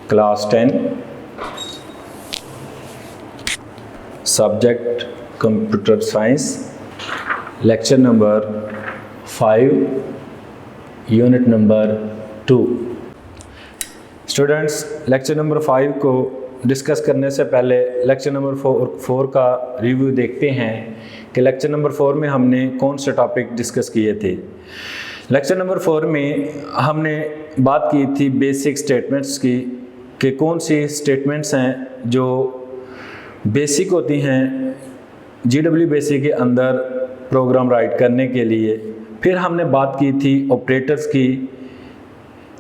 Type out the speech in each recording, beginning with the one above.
Class 10 subject computer science lecture number 5 unit number 2। Students, lecture number 5 को discuss करने से पहले लेक्चर नंबर 4 का रिव्यू देखते हैं कि लेक्चर नंबर 4 में हमने कौन से टॉपिक डिस्कस किए थे। लेक्चर नंबर 4 में हमने बात की थी बेसिक स्टेटमेंट्स की कि कौन सी स्टेटमेंट्स हैं जो बेसिक होती हैं GW बेसिक के अंदर प्रोग्राम राइट करने के लिए। फिर हमने बात की थी ऑपरेटर्स की,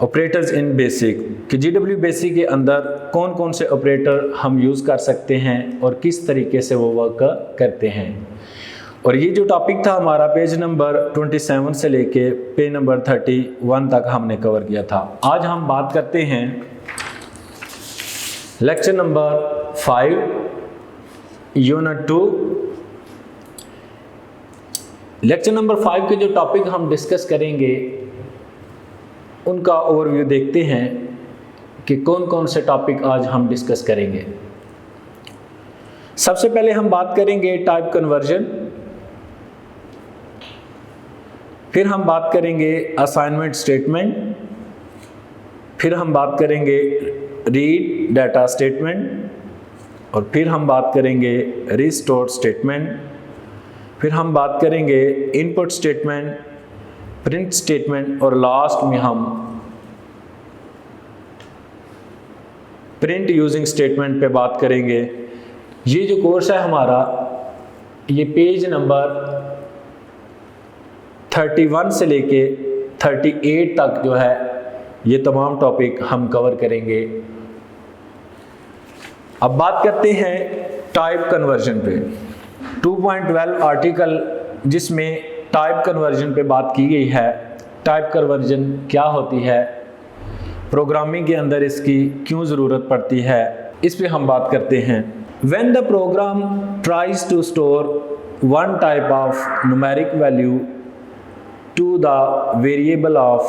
ऑपरेटर्स इन बेसिक कि GW बेसिक के अंदर कौन कौन से ऑपरेटर हम यूज़ कर सकते हैं और किस तरीके से वो वर्क करते हैं। और ये जो टॉपिक था हमारा पेज नंबर 27 से लेके पेज नंबर 31 तक हमने कवर किया था। आज हम बात करते हैं lecture number 5 unit 2। Lecture number 5 के जो टॉपिक हम डिस्कस करेंगे उनका ओवरव्यू देखते हैं कि कौन कौन से टॉपिक आज हम डिस्कस करेंगे। सबसे पहले हम बात करेंगे टाइप कन्वर्जन, फिर हम बात करेंगे असाइनमेंट स्टेटमेंट, फिर हम बात करेंगे रीड डाटा स्टेटमेंट, और फिर हम बात करेंगे रिस्टोर स्टेटमेंट, फिर हम बात करेंगे इनपुट स्टेटमेंट, प्रिंट स्टेटमेंट, और लास्ट में हम प्रिंट यूजिंग स्टेटमेंट पे बात करेंगे। ये जो कोर्स है हमारा, ये पेज नंबर 31 से लेके 38 तक जो है ये तमाम टॉपिक हम कवर करेंगे। अब बात करते हैं टाइप कन्वर्जन पे। 2.12 आर्टिकल जिसमें टाइप कन्वर्जन पे बात की गई है। टाइप कन्वर्जन क्या होती है, प्रोग्रामिंग के अंदर इसकी क्यों ज़रूरत पड़ती है, इस पे हम बात करते हैं। When the program tries to store one type of numeric value to the variable of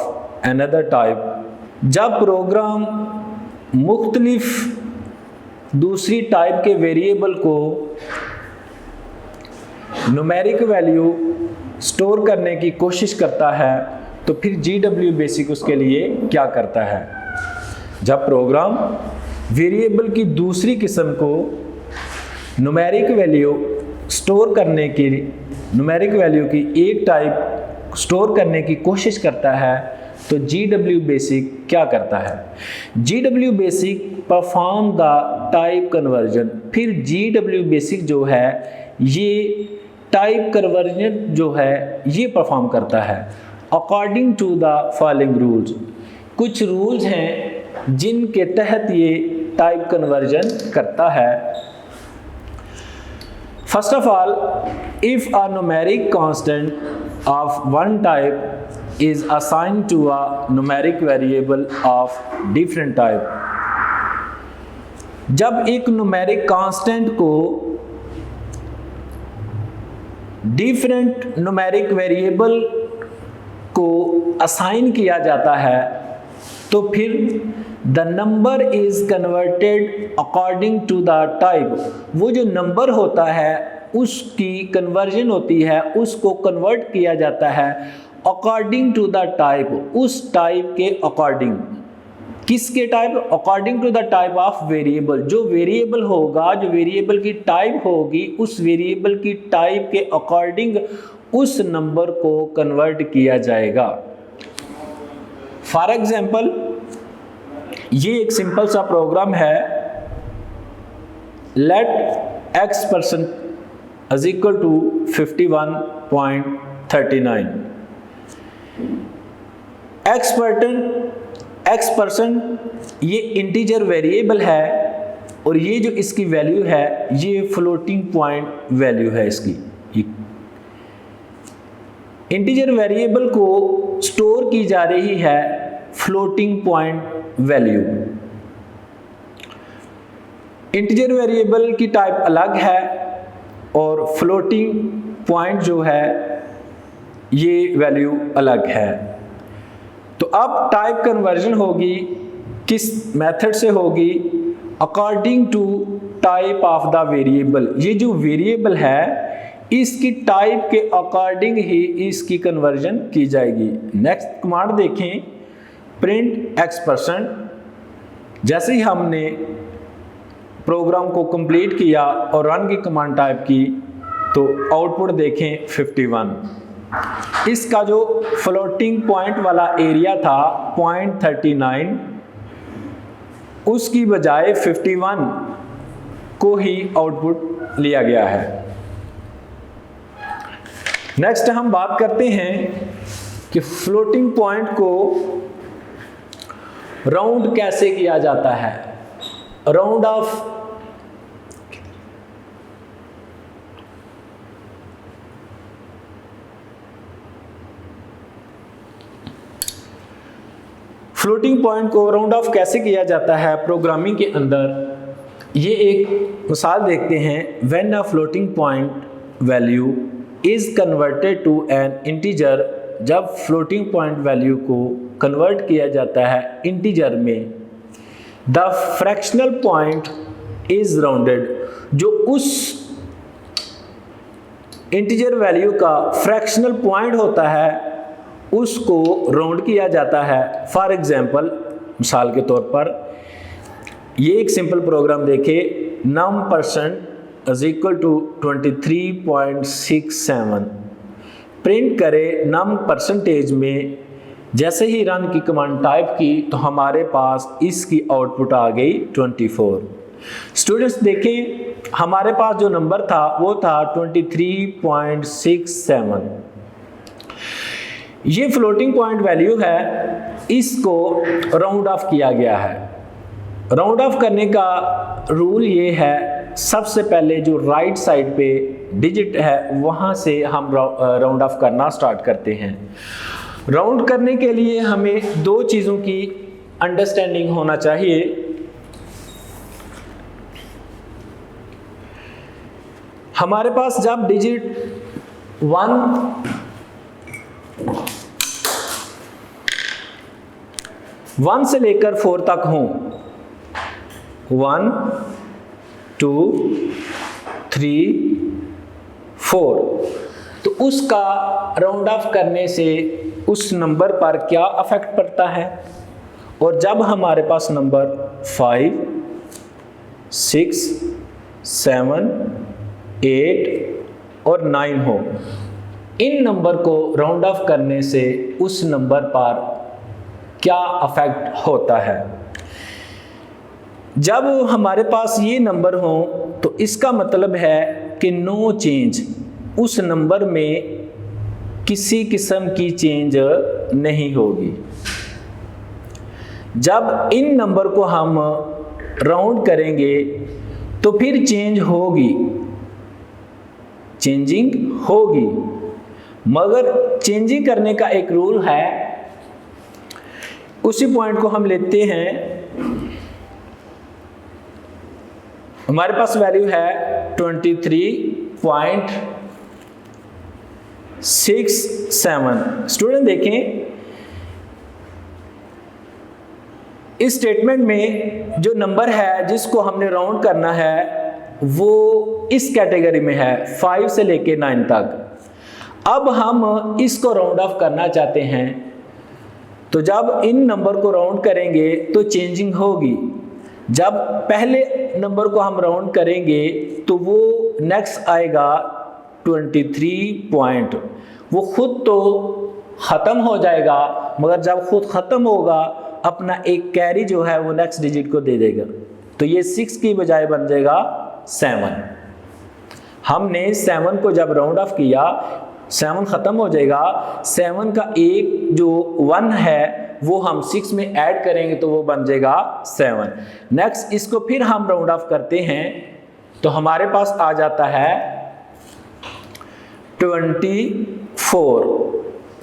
another type, जब प्रोग्राम मुख्तलिफ दूसरी टाइप के वेरिएबल को न्यूमेरिक वैल्यू स्टोर करने की कोशिश करता है तो फिर GW बेसिक उसके लिए क्या करता है। जब प्रोग्राम वेरिएबल की दूसरी किस्म को न्यूमेरिक वैल्यू स्टोर करने की, न्यूमेरिक वैल्यू की एक टाइप स्टोर करने की कोशिश करता है तो GW बेसिक क्या करता है। GW basic perform the type conversion. फिर GW बेसिक जो है ये टाइप कन्वर्जन जो है ये परफॉर्म करता है according to the following rules. कुछ रूल्स हैं जिनके तहत ये टाइप कन्वर्जन करता है। First of all, if a numeric constant of one type is assigned to a numeric variable of different type। जब एक न्यूमेरिक कांस्टेंट को डिफरेंट न्यूमेरिक वेरिएबल को असाइन किया जाता है तो फिर the number is converted according to the type. वो जो नंबर होता है उसकी कन्वर्जन होती है, उसको कन्वर्ट किया जाता है अकॉर्डिंग टू द टाइप, उस टाइप के अकॉर्डिंग। किसके type? According to the type of variable. जो वेरिएबल होगा, जो वेरिएबल की टाइप होगी, उस वेरिएबल की टाइप के अकॉर्डिंग उस नंबर को कन्वर्ट किया जाएगा। फॉर एग्जाम्पल, ये एक सिंपल सा प्रोग्राम है। Let x% is equal to 51.39। x% ये इंटीजर वेरिएबल है और ये जो इसकी वैल्यू है ये फ्लोटिंग पॉइंट वैल्यू है। इसकी इंटीजर वेरिएबल को स्टोर की जा रही है floating point value. Integer variable की टाइप अलग है और फ्लोटिंग पॉइंट जो है ये वैल्यू अलग है। तो अब टाइप कन्वर्जन होगी किस मेथड से होगी? According to type of the variable. ये जो वेरिएबल है इसकी टाइप के अकॉर्डिंग ही इसकी कन्वर्जन की जाएगी। नेक्स्ट कमांड देखें, प्रिंट x%। जैसे ही हमने प्रोग्राम को कंप्लीट किया और रन की कमांड टाइप की तो आउटपुट देखें 51। इसका जो फ्लोटिंग पॉइंट वाला एरिया था 0.39, उसकी बजाय 51 को ही आउटपुट लिया गया है। नेक्स्ट हम बात करते हैं कि फ्लोटिंग पॉइंट को राउंड कैसे किया जाता है। राउंड ऑफ फ्लोटिंग पॉइंट को राउंड ऑफ कैसे किया जाता है प्रोग्रामिंग के अंदर। ये एक मिसाल देखते हैं। When a floating point value is converted to an integer. जब फ्लोटिंग पॉइंट वैल्यू को कन्वर्ट किया जाता है इंटीजर में, the fractional point is rounded. जो उस इंटीजर वैल्यू का फ्रैक्शनल पॉइंट होता है उसको राउंड किया जाता है। फॉर एग्जाम्पल, मिसाल के तौर पर ये एक सिंपल प्रोग्राम देखे, num% is equal to 23.67। Print करे num परसेंटेज में। जैसे ही रन की कमांड टाइप की तो हमारे पास इसकी आउटपुट आ गई 24। स्टूडेंट्स देखें, हमारे पास जो नंबर था वो था 23.67। ये फ्लोटिंग पॉइंट वैल्यू है, इसको राउंड ऑफ किया गया है। राउंड ऑफ करने का रूल ये है, सबसे पहले जो राइट साइड पे डिजिट है वहां से हम राउंड ऑफ करना स्टार्ट करते हैं। राउंड करने के लिए हमें दो चीज़ों की अंडरस्टैंडिंग होना चाहिए। हमारे पास जब डिजिट 1 से लेकर 4 तक हों, 1 2 3 4, तो उसका राउंड ऑफ करने से उस नंबर पर क्या अफेक्ट पड़ता है। और जब हमारे पास नंबर 5 6 7 8 और 9 हो, इन नंबर को राउंड ऑफ करने से उस नंबर पर क्या अफेक्ट होता है। जब हमारे पास ये नंबर हो तो इसका मतलब है कि नो चेंज, उस नंबर में किसी किस्म की चेंज नहीं होगी। जब इन नंबर को हम राउंड करेंगे तो फिर चेंज होगी, चेंजिंग होगी, मगर चेंजिंग करने का एक रूल है। उसी पॉइंट को हम लेते हैं। हमारे पास वैल्यू है 23.67। स्टूडेंट देखें, इस स्टेटमेंट में जो नंबर है जिसको हमने राउंड करना है वो इस कैटेगरी में है 5 से लेके 9 तक। अब हम इसको राउंड ऑफ करना चाहते हैं, तो जब इन नंबर को राउंड करेंगे तो चेंजिंग होगी। जब पहले नंबर को हम राउंड करेंगे तो वो नेक्स्ट आएगा 23 पॉइंट, वो खुद तो ख़त्म हो जाएगा, मगर जब खुद ख़त्म होगा अपना एक कैरी जो है वो नेक्स्ट डिजिट को दे देगा। तो ये 6 की बजाय बन जाएगा 7। हमने 7 को जब राउंड ऑफ किया, 7 ख़त्म हो जाएगा। 7 का एक जो 1 है वो हम 6 में ऐड करेंगे तो वो बन जाएगा 7। नेक्स्ट इसको फिर हम राउंड ऑफ करते हैं तो हमारे पास आ जाता है 24।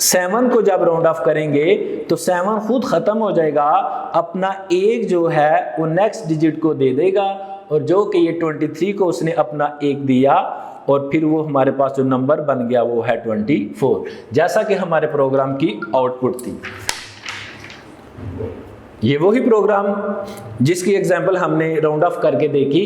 7 को जब राउंड ऑफ करेंगे तो 7 खुद ख़त्म हो जाएगा, अपना एक जो है वो नेक्स्ट डिजिट को दे देगा, और जो कि ये 23 को उसने अपना एक दिया, और फिर वो हमारे पास जो नंबर बन गया वो है 24, जैसा कि हमारे प्रोग्राम की आउटपुट थी। ये वही प्रोग्राम जिसकी एग्जांपल हमने राउंड ऑफ करके देखी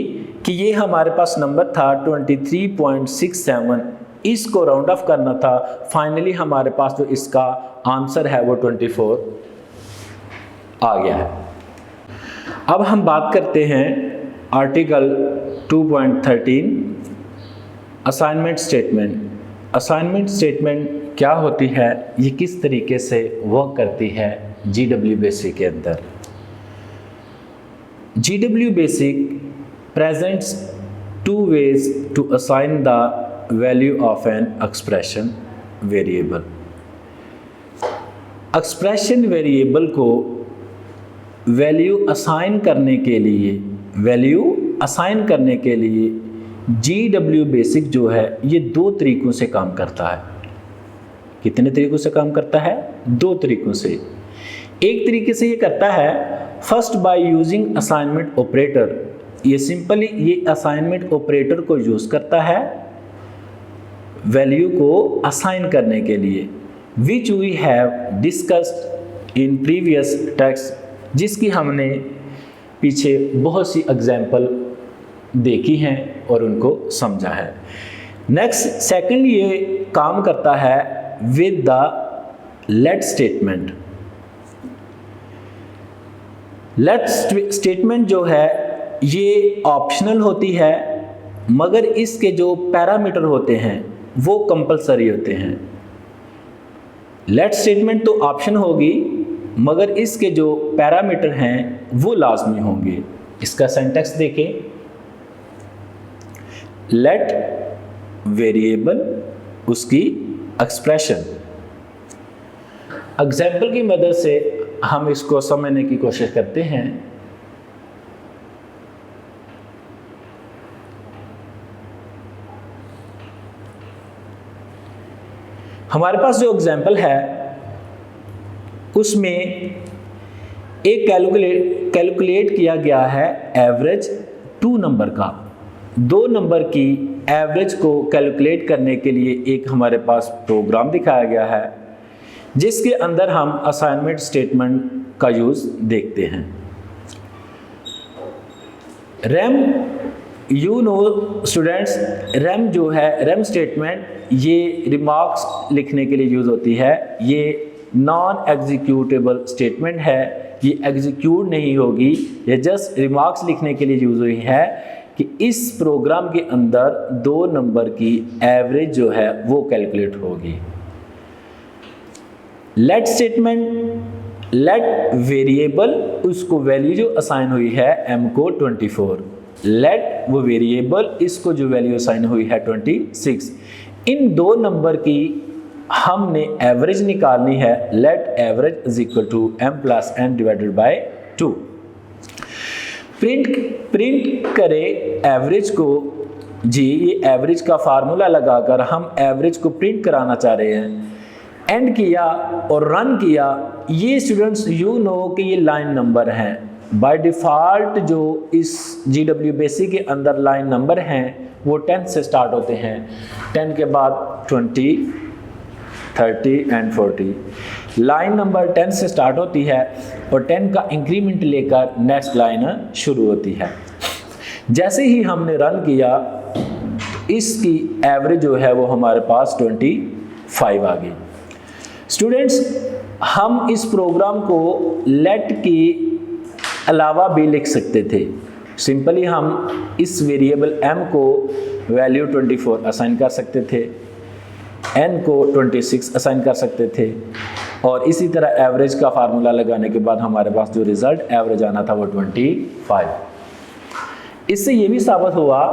कि ये हमारे पास नंबर था 23.67, इसको राउंड ऑफ करना था। फाइनली हमारे पास जो इसका आंसर है वो 24 आ गया है। अब हम बात करते हैं article 2.13 assignment statement. Assignment statement क्या होती है, ये किस तरीके से वर्क करती है GW बेसिक के अंदर। GW basic presents two ways to assign the value of an expression variable. Expression variable को वैल्यू असाइन करने के लिए GW बेसिक जो है ये दो तरीकों से काम करता है। कितने तरीकों से काम करता है? दो तरीकों से। एक तरीके से ये करता है first by using assignment operator. ये सिंपली ये असाइनमेंट ऑपरेटर को यूज करता है वैल्यू को असाइन करने के लिए, which we have discussed in previous text, जिसकी हमने पीछे बहुत सी एग्जाम्पल देखी हैं और उनको समझा है। नेक्स्ट सेकंड ये काम करता है with the let statement. Let statement जो है ये ऑप्शनल होती है, मगर इसके जो पैरामीटर होते हैं वो कंपलसरी होते हैं। लेट स्टेटमेंट तो ऑप्शन होगी, मगर इसके जो पैरामीटर हैं वो लाजमी होंगे। इसका सिंटैक्स देखें, लेट वेरिएबल उसकी एक्सप्रेशन। एग्जाम्पल की मदद से हम इसको समझने की कोशिश करते हैं। हमारे पास जो एग्जाम्पल है उसमें एक कैलकुलेट किया गया है एवरेज 2 नंबर का। 2 नंबर की एवरेज को कैलकुलेट करने के लिए एक हमारे पास प्रोग्राम दिखाया गया है, जिसके अंदर हम असाइनमेंट स्टेटमेंट का यूज देखते हैं। RAM, you know students, RAM जो है, रैम स्टेटमेंट ये रिमार्क्स लिखने के लिए यूज होती है। ये नॉन एग्जीक्यूटेबल स्टेटमेंट है, ये एग्जीक्यूट नहीं होगी, ये जस्ट रिमार्क्स लिखने के लिए यूज हुई है कि इस प्रोग्राम के अंदर 2 नंबर की एवरेज जो है वो कैलकुलेट होगी। लेट स्टेटमेंट, लेट वेरिएबल उसको वैल्यू जो असाइन हुई है m को 24, लेट वो वेरिएबल इसको जो वैल्यू असाइन हुई है 26। इन 2 नंबर की हमने एवरेज निकालनी है। Let average is equal to m plus n divided by 2। Print करें एवरेज को। जी, ये एवरेज का फार्मूला लगाकर हम एवरेज को प्रिंट कराना चाह रहे हैं। एंड किया और रन किया। ये स्टूडेंट्स यू नो कि ये लाइन नंबर हैं। बाय डिफ़ॉल्ट जो इस GW बेसिक के अंदर लाइन नंबर हैं वो 10 से स्टार्ट होते हैं। 10 के बाद 20, 30 एंड 40। लाइन नंबर 10 से स्टार्ट होती है और 10 का इंक्रीमेंट लेकर नेक्स्ट लाइन शुरू होती है। जैसे ही हमने रन किया, इसकी एवरेज जो है वो हमारे पास 25 आ गई। स्टूडेंट्स, हम इस प्रोग्राम को लेट के अलावा भी लिख सकते थे। सिंपली हम इस वेरिएबल m को वैल्यू 24 असाइन कर सकते थे, n को 26 असाइन कर सकते थे, और इसी तरह एवरेज का फार्मूला लगाने के बाद हमारे पास जो रिजल्ट एवरेज आना था वो 25। इससे ये भी साबित हुआ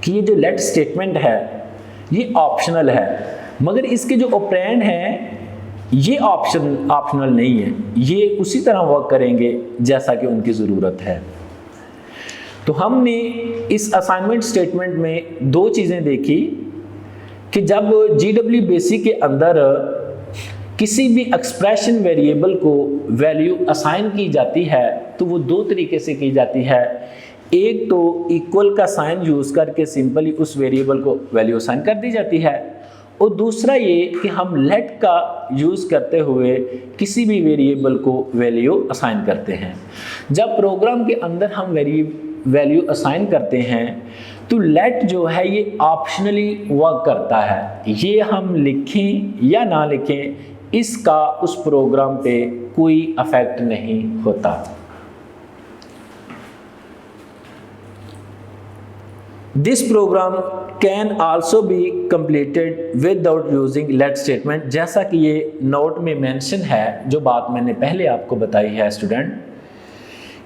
कि ये जो लेट स्टेटमेंट है ये ऑप्शनल है, मगर इसके जो ऑपरेंड हैं ये ऑप्शनल नहीं है। ये उसी तरह वर्क करेंगे जैसा कि उनकी ज़रूरत है। तो हमने इस असाइनमेंट स्टेटमेंट में 2 चीज़ें देखी कि जब GW बेसिक के अंदर किसी भी एक्सप्रेशन वेरिएबल को वैल्यू असाइन की जाती है तो वो 2 तरीके से की जाती है। एक तो इक्वल का साइन यूज़ करके सिंपली उस वेरिएबल को वैल्यू असाइन कर दी जाती है, और दूसरा ये कि हम लेट का यूज़ करते हुए किसी भी वेरिएबल को वैल्यू असाइन करते हैं। जब प्रोग्राम के अंदर हम वैल्यू असाइन करते हैं तो लेट जो है ये ऑप्शनली वर्क करता है। ये हम लिखें या ना लिखें, इसका उस प्रोग्राम पे कोई इफेक्ट नहीं होता। This program can also be completed without using let statement. जैसा कि ये नोट में मेंशन है, जो बात मैंने पहले आपको बताई है स्टूडेंट,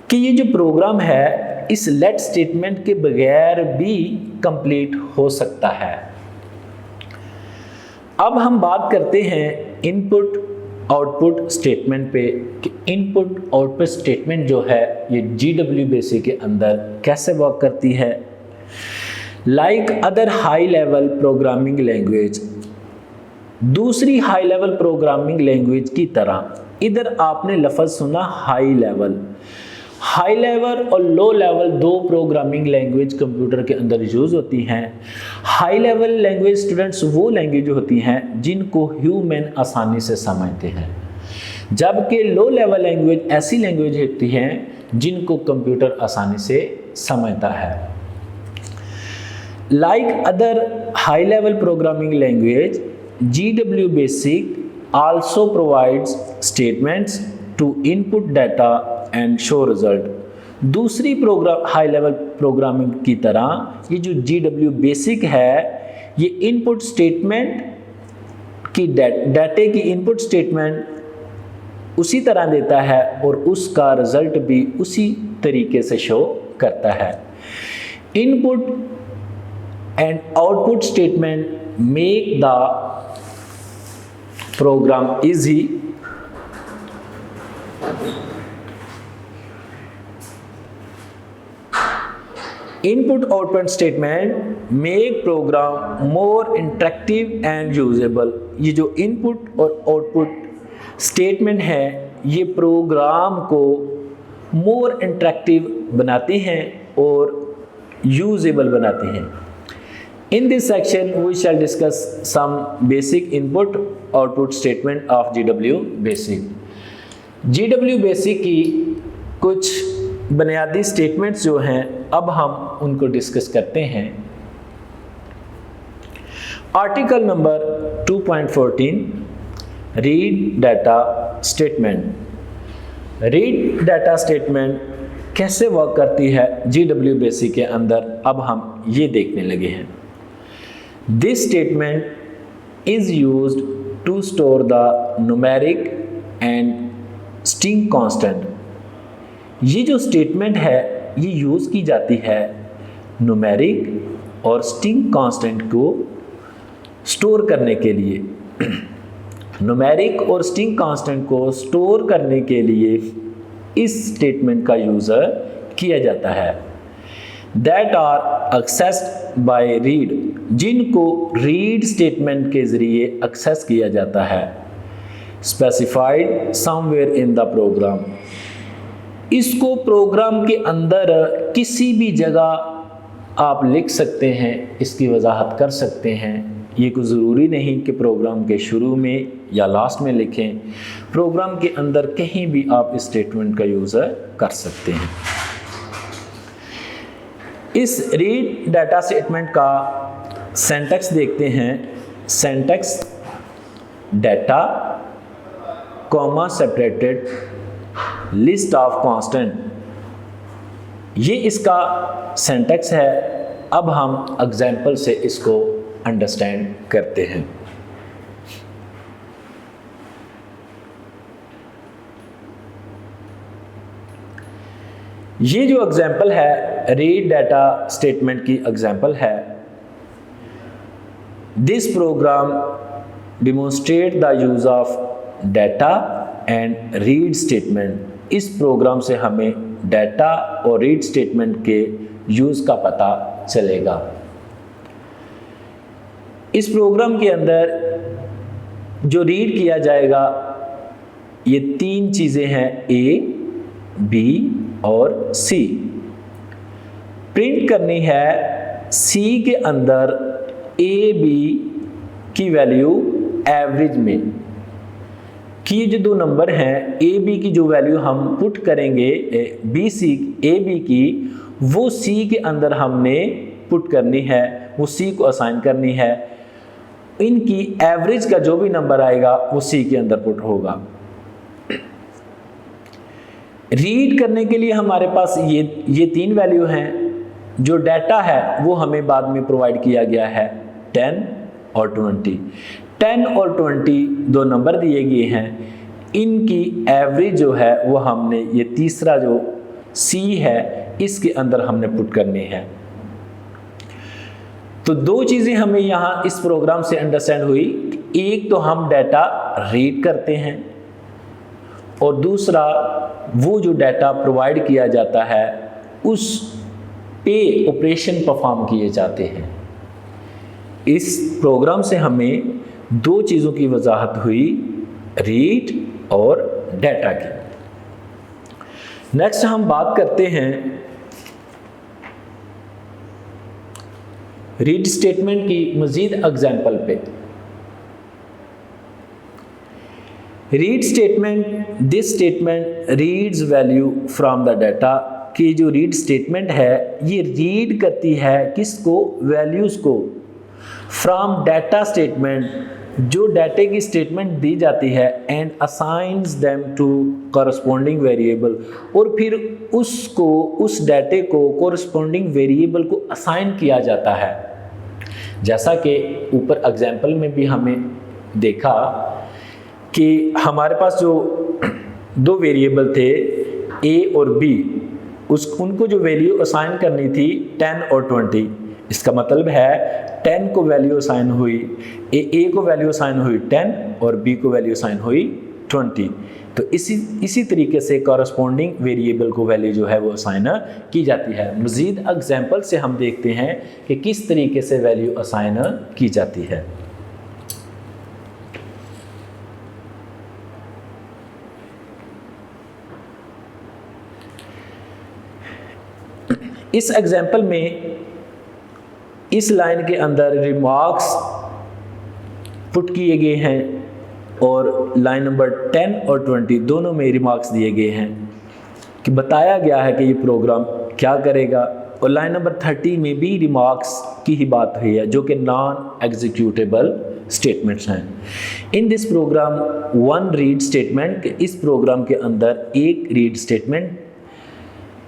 कि ये जो प्रोग्राम है इस लेट स्टेटमेंट के बगैर भी कंप्लीट हो सकता है। अब हम बात करते हैं इनपुट आउटपुट स्टेटमेंट पे कि इनपुट आउटपुट स्टेटमेंट जो है ये GW बेसिक के अंदर कैसे वर्क करती है। Like other high level programming language, दूसरी हाई लेवल प्रोग्रामिंग लैंग्वेज की तरह, इधर आपने लफ्ज़ सुना हाई लेवल। हाई लेवल और लो लेवल दो प्रोग्रामिंग लैंग्वेज कंप्यूटर के अंदर यूज़ होती हैं। हाई लेवल लैंग्वेज स्टूडेंट्स वो लैंग्वेज होती हैं जिनको ह्यूमन आसानी से समझते हैं, जबकि लो लेवल लैंग्वेज ऐसी लैंग्वेज होती हैं जिनको कंप्यूटर आसानी से समझता है। Like other high-level programming language, GW Basic also provides statements to input data and show result। दूसरी हाई लेवल प्रोग्रामिंग की तरह ये जो GW Basic है ये इनपुट स्टेटमेंट की डाटे की इनपुट स्टेटमेंट उसी तरह देता है और उसका रिजल्ट भी उसी तरीके से शो करता है। Input and output statement make the program easy input output statement make program more interactive and usable। ये जो input और output statement है ये प्रोग्राम को more interactive बनाते हैं और usable बनाते हैं। In this section, we shall discuss some basic input-output statement of GW Basic। GW Basic की कुछ बुनियादी स्टेटमेंट्स जो हैं अब हम उनको डिस्कस करते हैं। Article number 2.14 read data statement. Read data statement कैसे वर्क करती है GW Basic के अंदर, अब हम ये देखने लगे हैं। This statement is used to store the numeric and string constant। ये जो स्टेटमेंट है ये यूज़ की जाती है न्यूमेरिक और स्ट्रिंग कांस्टेंट को स्टोर करने के लिए। न्यूमेरिक और स्ट्रिंग कांस्टेंट को स्टोर करने के लिए इस स्टेटमेंट का यूज़ किया जाता है। That are accessed by read, जिनको रीड स्टेटमेंट के ज़रिए एक्सेस किया जाता है। Specified somewhere in the program, इसको प्रोग्राम के अंदर किसी भी जगह आप लिख सकते हैं, इसकी वजाहत कर सकते हैं। ये कोई ज़रूरी नहीं कि प्रोग्राम के शुरू में या लास्ट में लिखें, प्रोग्राम के अंदर कहीं भी आप इस स्टेटमेंट का यूज़ कर सकते हैं। इस रीड डाटा स्टेटमेंट का सिंटैक्स देखते हैं। Syntax data comma separated list of constant, ये इसका सिंटैक्स है। अब हम एग्जाम्पल से इसको अंडरस्टैंड करते हैं। ये जो एग्जाम्पल है रीड डाटा स्टेटमेंट की एग्जाम्पल है। This program demonstrate the use of data and read statement. इस प्रोग्राम से हमें डाटा और रीड स्टेटमेंट के यूज का पता चलेगा। इस प्रोग्राम के अंदर जो रीड किया जाएगा ये तीन चीजें हैं, ए, बी और सी। प्रिंट करनी है सी के अंदर ए बी की वैल्यू एवरेज में, कि ये जो दो नंबर हैं ए बी की जो वैल्यू हम पुट करेंगे बी सी ए बी की, वो सी के अंदर हमने पुट करनी है, वो सी को असाइन करनी है। इनकी एवरेज का जो भी नंबर आएगा वो सी के अंदर पुट होगा। रीड करने के लिए हमारे पास ये तीन वैल्यू हैं। जो डाटा है वो हमें बाद में प्रोवाइड किया गया है 10 और 20। 10 और 20 दो नंबर दिए गए हैं, इनकी एवरेज जो है वो हमने ये तीसरा जो C है इसके अंदर हमने पुट करनी है। तो दो चीज़ें हमें यहाँ इस प्रोग्राम से अंडरस्टैंड हुई। एक तो हम डाटा रीड करते हैं और दूसरा वो जो डाटा प्रोवाइड किया जाता है उस पे ऑपरेशन परफॉर्म किए जाते हैं। इस प्रोग्राम से हमें दो चीज़ों की वजाहत हुई, रीड और डाटा की। नेक्स्ट हम बात करते हैं रीड स्टेटमेंट की मजीद एग्जाम्पल पे। Read statement, this statement reads value from the data, कि जो रीड स्टेटमेंट है ये रीड करती है किसको, वैल्यूज को, फ्रॉम डाटा स्टेटमेंट, जो डाटे की स्टेटमेंट दी जाती है, and assigns them to corresponding variable, और फिर उसको, उस डाटे को कॉरस्पॉन्डिंग वेरिएबल को असाइन किया जाता है। जैसा कि ऊपर एग्जाम्पल में भी हमें देखा कि हमारे पास जो दो वेरिएबल थे ए और बी, उनको जो वैल्यू असाइन करनी थी 10 और 20, इसका मतलब है 10 को वैल्यू असाइन हुई, ए को वैल्यू असाइन हुई 10 और बी को वैल्यू असाइन हुई 20। तो इसी तरीके से कॉरस्पॉन्डिंग वेरिएबल को वैल्यू जो है वो असाइन की जाती है। मज़ीद एग्जाम्पल से हम देखते हैं कि किस तरीके से वैल्यू असाइन की जाती है। इस एग्जाम्पल में इस लाइन के अंदर रिमार्क्स पुट किए गए हैं और लाइन नंबर 10 और 20 दोनों में रिमार्क्स दिए गए हैं कि बताया गया है कि ये प्रोग्राम क्या करेगा। और लाइन नंबर 30 में भी रिमार्क्स की ही बात हुई है जो कि नॉन एग्जीक्यूटेबल स्टेटमेंट्स हैं। In this programme one read statement, इस प्रोग्राम के अंदर एक रीड स्टेटमेंट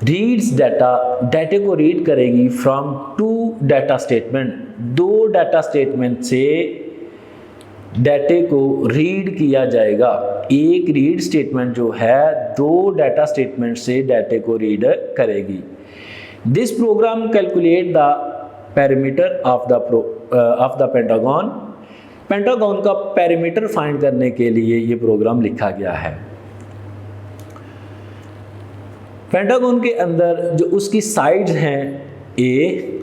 रीड्स डाटा, डाटे को रीड करेगी फ्रॉम टू डाटा स्टेटमेंट, दो डाटा स्टेटमेंट से डाटे को रीड किया जाएगा। एक रीड स्टेटमेंट जो है दो डाटा स्टेटमेंट से डाटे को रीड करेगी। This program calculate the parameter of the pentagon, pentagon का पैरामीटर फाइंड करने के लिए ये प्रोग्राम लिखा गया है। पेंटागन के अंदर जो उसकी साइड्स हैं ए,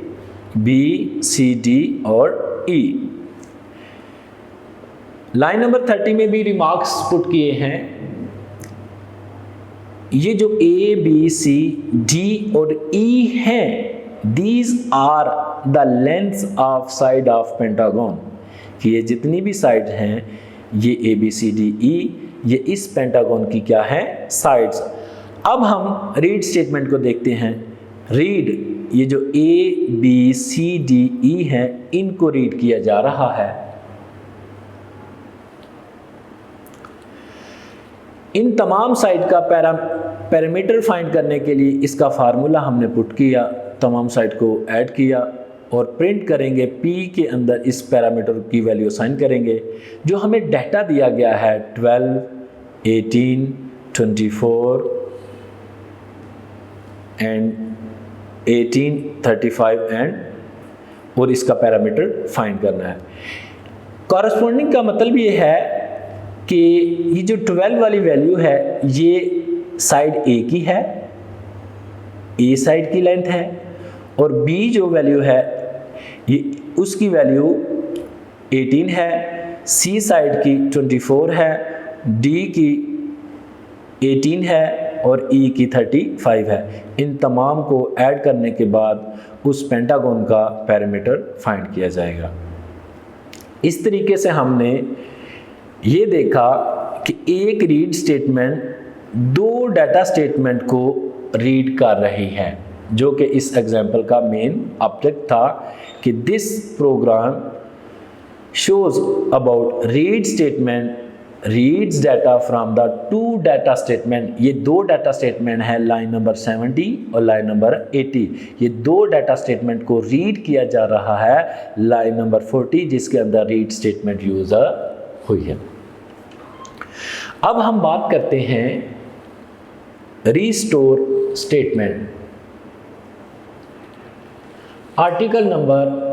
बी, सी, डी और ई। लाइन नंबर 30 में भी रिमार्क्स पुट किए हैं। ये जो ए, बी, सी, डी और ई हैं, these are the lengths of side of pentagon, कि ये जितनी भी साइड हैं ये ए, बी, सी, डी, ई, ये इस पेंटागन की क्या है, साइड्स। अब हम रीड स्टेटमेंट को देखते हैं। रीड, ये जो ए, बी, सी, डी, ई हैं इनको रीड किया जा रहा है। इन तमाम साइड का पैरामीटर फाइंड करने के लिए इसका फार्मूला हमने पुट किया, तमाम साइड को ऐड किया और प्रिंट करेंगे। P के अंदर इस पैरामीटर की वैल्यू असाइन करेंगे। जो हमें डाटा दिया गया है 12, 18, 24 एंड 18, 35 एंड, और इसका पैरामीटर फाइंड करना है। कॉरस्पॉन्डिंग का मतलब ये है कि ये जो 12 वाली वैल्यू है ये साइड ए की है, ए साइड की लेंथ है, और बी जो वैल्यू है ये उसकी वैल्यू 18 है, सी साइड की 24 है, डी की 18 है और ई की 35 है। इन तमाम को ऐड करने के बाद उस पेंटागन का पैरामीटर फाइंड किया जाएगा। इस तरीके से हमने ये देखा कि एक रीड स्टेटमेंट दो डाटा स्टेटमेंट को रीड कर रही है, जो कि इस एग्जाम्पल का मेन ऑब्जेक्ट था कि this program shows about read statement reads data from the two data statement. ये दो डाटा स्टेटमेंट है, लाइन नंबर 70 और लाइन नंबर 80। ये दो डाटा स्टेटमेंट को रीड किया जा रहा है लाइन नंबर 40, जिसके अंदर रीड स्टेटमेंट यूज हुई है। अब हम बात करते हैं restore statement. Article number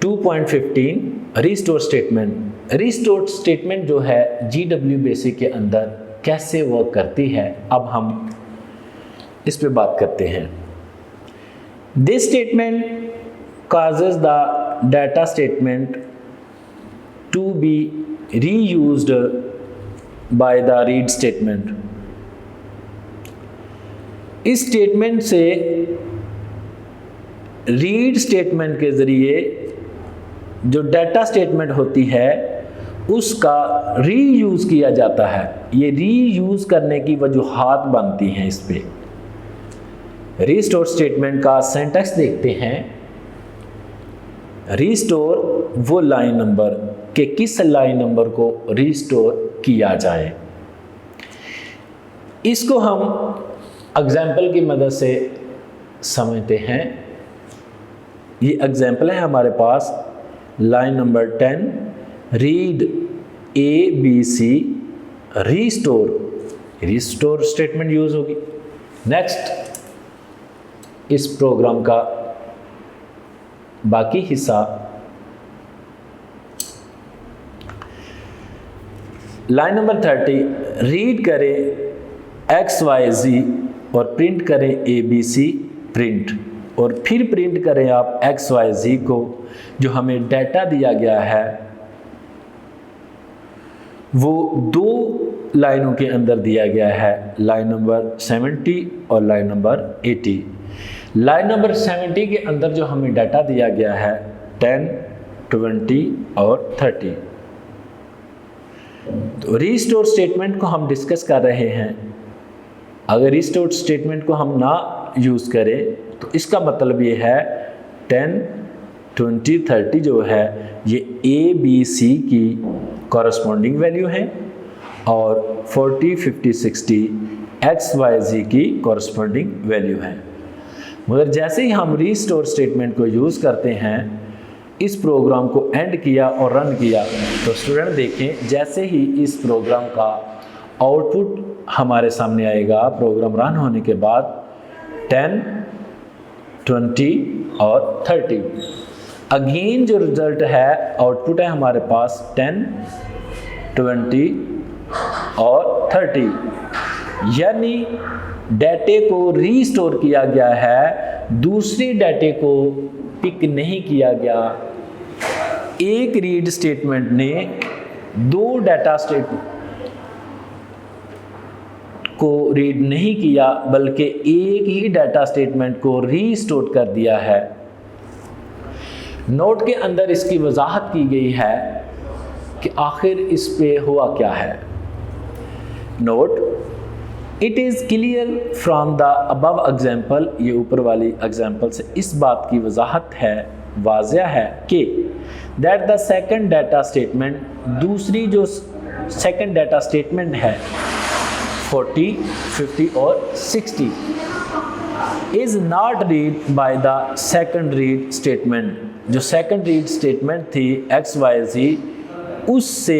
2.15 restore statement. Restore statement जो है GW बेसिक के अंदर कैसे वर्क करती है, अब हम इस पे बात करते हैं। This statement causes the data statement to be reused by the read statement। इस स्टेटमेंट से रीड स्टेटमेंट के ज़रिए जो डाटा स्टेटमेंट होती है उसका रीयूज़ किया जाता है। ये रीयूज़ करने की वजूहात बनती हैं इस पे। रीस्टोर स्टेटमेंट का सिंटैक्स देखते हैं। रीस्टोर वो लाइन नंबर के किस लाइन नंबर को रीस्टोर किया जाए, इसको हम एग्जाम्पल की मदद से समझते हैं। ये एग्जाम्पल है हमारे पास, line number 10 read ABC restore statement use होगी। नेक्स्ट इस प्रोग्राम का बाकी हिस्सा, लाइन नंबर 30 रीड करें XYZ और प्रिंट करें ABC प्रिंट, और फिर प्रिंट करें आप XYZ को, जो हमें डाटा दिया गया है वो दो लाइनों के अंदर दिया गया है, लाइन नंबर 70 और लाइन नंबर 80। लाइन नंबर 70 के अंदर जो हमें डाटा दिया गया है 10, 20 और 30। तो रीस्टोर स्टेटमेंट को हम डिस्कस कर रहे हैं। अगर रीस्टोर स्टेटमेंट को हम ना यूज़ करें तो इसका मतलब ये है 10, 20, 30 जो है ये ABC की कॉरस्पॉन्डिंग वैल्यू है और 40, 50, 60 XYZ की कॉरस्पॉन्डिंग वैल्यू है। मगर जैसे ही हम रीस्टोर स्टेटमेंट को यूज़ करते हैं, इस प्रोग्राम को एंड किया और रन किया, तो स्टूडेंट देखें जैसे ही इस प्रोग्राम का आउटपुट हमारे सामने आएगा प्रोग्राम रन होने के बाद 10, 20 और 30। अगेन जो रिजल्ट है, आउटपुट है हमारे पास 10, 20 और 30। यानी डाटे को रीस्टोर किया गया है, दूसरे डाटे को पिक नहीं किया गया। एक रीड स्टेटमेंट ने दो डाटा स्टेटमेंट को रीड नहीं किया, बल्कि एक ही डाटा स्टेटमेंट को रीस्टोर कर दिया है। नोट के अंदर इसकी वजाहत की गई है कि आखिर इस पे हुआ क्या है। Note, it is clear from the above example, ये ऊपर वाली एग्जाम्पल से इस बात की वजाहत है, वाज़िया है कि that the second data statement, दूसरी जो सेकंड डाटा स्टेटमेंट है 40, 50 और 60 is not read by the second read statement. जो सेकंड रीड स्टेटमेंट थी XYZ, उससे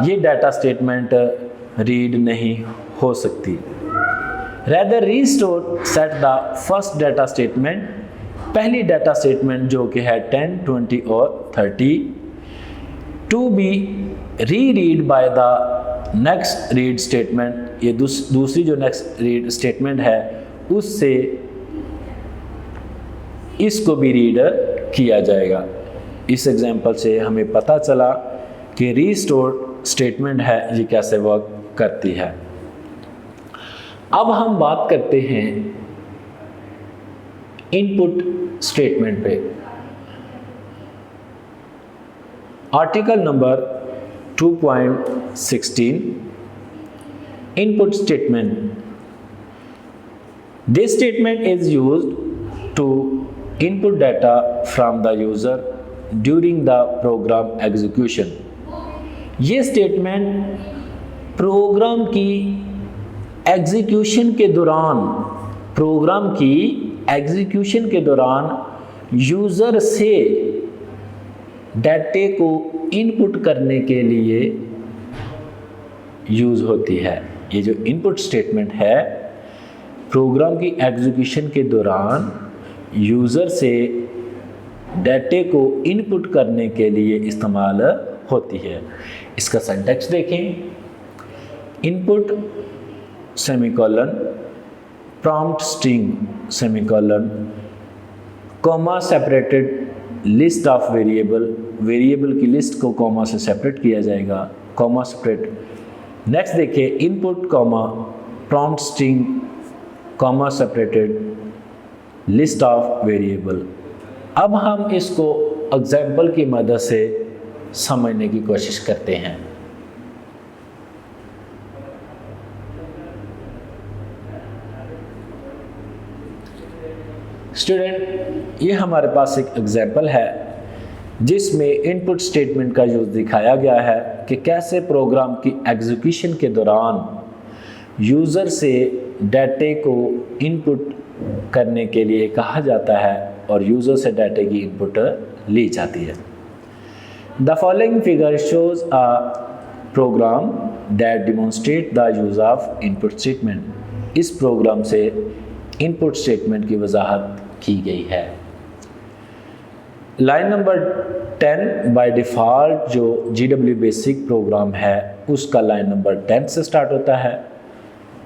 ये डाटा स्टेटमेंट रीड नहीं हो सकती। Rather restore set the first data statement, पहली डाटा स्टेटमेंट जो कि है 10, 20 और 30 to be re read by the next read statement. ये दूसरी जो नेक्स्ट रीड स्टेटमेंट है उससे इसको भी रीड किया जाएगा। इस एग्जाम्पल से हमें पता चला कि रीस्टोर स्टेटमेंट है ये कैसे वर्क करती है। अब हम बात करते हैं इनपुट स्टेटमेंट पे। Article number 2.16 input statement. This statement is used to input data from the user during the program execution. ये स्टेटमेंट प्रोग्राम की एग्जीक्यूशन के दौरान यूज़र से डाटे को इनपुट करने के लिए यूज़ होती है। ये जो इनपुट स्टेटमेंट है प्रोग्राम की एग्जीक्यूशन के दौरान यूज़र से डाटे को इनपुट करने के लिए इस्तेमाल होती है। इसका सिंटैक्स देखें, input semicolon, prompt string semicolon, comma separated list of variable की लिस्ट को कॉमा से सेपरेट किया जाएगा, कॉमा सेपरेट। नेक्स्ट देखिए, input comma prompt string comma separated list of variable. अब हम इसको एग्जाम्पल की मदद से समझने की कोशिश करते हैं। स्टूडेंट, ये हमारे पास एक एग्जाम्पल है जिसमें इनपुट स्टेटमेंट का यूज़ दिखाया गया है कि कैसे प्रोग्राम की एग्जीक्यूशन के दौरान यूज़र से डाटे को इनपुट करने के लिए कहा जाता है और यूज़र से डाटे की इनपुट ली जाती है। The following figure shows a program that demonstrates the use of input statement. इस प्रोग्राम से इनपुट स्टेटमेंट की वजाहत की गई है। लाइन नंबर 10 बाय डिफ़ॉल्ट जो GW बेसिक प्रोग्राम है उसका लाइन नंबर 10 से स्टार्ट होता है।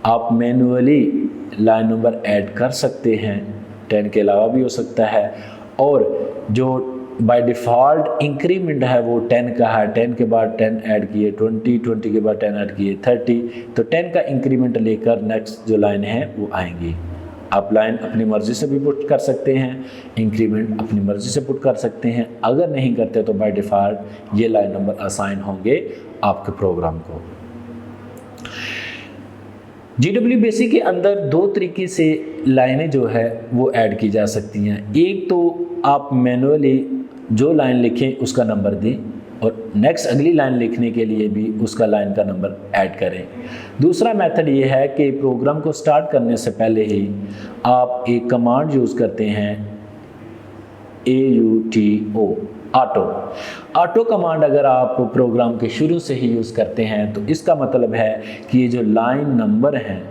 आप मैनुअली लाइन नंबर ऐड कर सकते हैं, 10 के अलावा भी हो सकता है। और जो बाय डिफ़ॉल्ट इंक्रीमेंट है वो 10 का है, 10 के बाद 10 ऐड किए, 20 के बाद 10 ऐड किए, 30, तो 10 का इंक्रीमेंट लेकर नेक्स्ट जो लाइन है वो आएंगी। आप लाइन अपनी मर्ज़ी से भी पुट कर सकते हैं, इंक्रीमेंट अपनी मर्ज़ी से पुट कर सकते हैं। अगर नहीं करते तो बाय डिफ़ॉल्ट ये लाइन नंबर असाइन होंगे आपके प्रोग्राम को। GW बेसिक के अंदर दो तरीके से लाइनें जो है वो ऐड की जा सकती हैं। एक तो आप मैनुअली जो लाइन लिखें उसका नंबर दें और नेक्स्ट अगली लाइन लिखने के लिए भी उसका लाइन का नंबर ऐड करें। दूसरा मेथड ये है कि प्रोग्राम को स्टार्ट करने से पहले ही आप एक कमांड यूज़ करते हैं AUTO, ऑटो कमांड। अगर आप प्रोग्राम के शुरू से ही यूज़ करते हैं तो इसका मतलब है कि ये जो लाइन नंबर हैं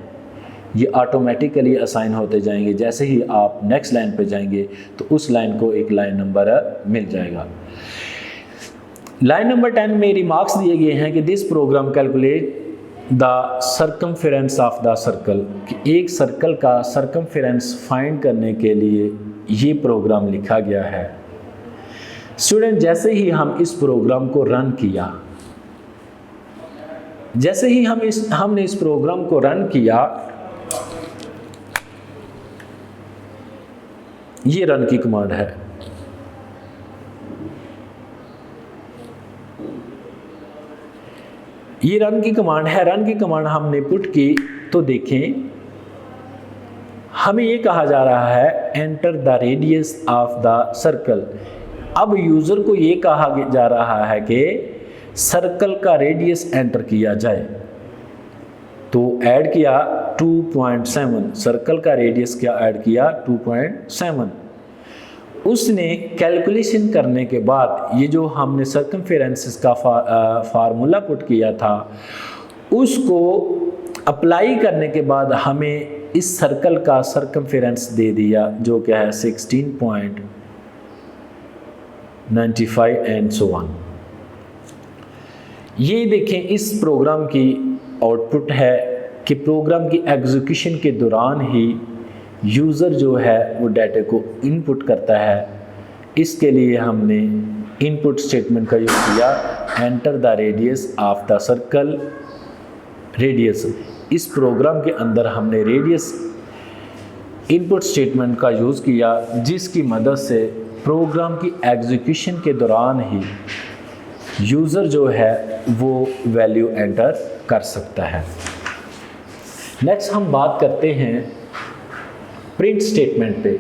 ये ऑटोमेटिकली असाइन होते जाएंगे। जैसे ही आप नेक्स्ट लाइन पे जाएंगे तो उस लाइन को एक लाइन नंबर मिल जाएगा। लाइन नंबर 10 में रिमार्क्स दिए गए हैं कि this program calculate the circumference of the circle, कि एक सर्कल का सर्कमफेरेंस फाइंड करने के लिए ये प्रोग्राम लिखा गया है। स्टूडेंट, जैसे ही हम इस प्रोग्राम को रन किया, जैसे ही हमने इस प्रोग्राम को रन किया, ये रन की कमांड है। ये रन की कमांड है। रन की कमांड हमने पुट की तो देखें हमें ये कहा जा रहा है enter the radius of the circle. अब यूज़र को ये कहा जा रहा है कि सर्कल का रेडियस एंटर किया जाए। तो ऐड किया 2.7, सर्कल का रेडियस क्या ऐड किया 2.7। उसने कैलकुलेशन करने के बाद ये जो हमने सर्कमफेरेंस का फार्मूला पुट किया था उसको अप्लाई करने के बाद हमें इस सर्कल का सर्कमफेरेंस दे दिया जो क्या है 16.95 एंड सो ऑन। ये देखें इस प्रोग्राम की आउटपुट है कि प्रोग्राम की एग्जीक्यूशन के दौरान ही यूज़र जो है वो डाटा को इनपुट करता है। इसके लिए हमने इनपुट स्टेटमेंट का यूज़ किया enter the radius of the circle. Radius इस प्रोग्राम के अंदर हमने रेडियस इनपुट स्टेटमेंट का यूज़ किया जिसकी मदद से प्रोग्राम की एग्जीक्यूशन के दौरान ही यूज़र जो है वो वैल्यू एंटर कर सकता है। नेक्स्ट हम बात करते हैं प्रिंट स्टेटमेंट पे।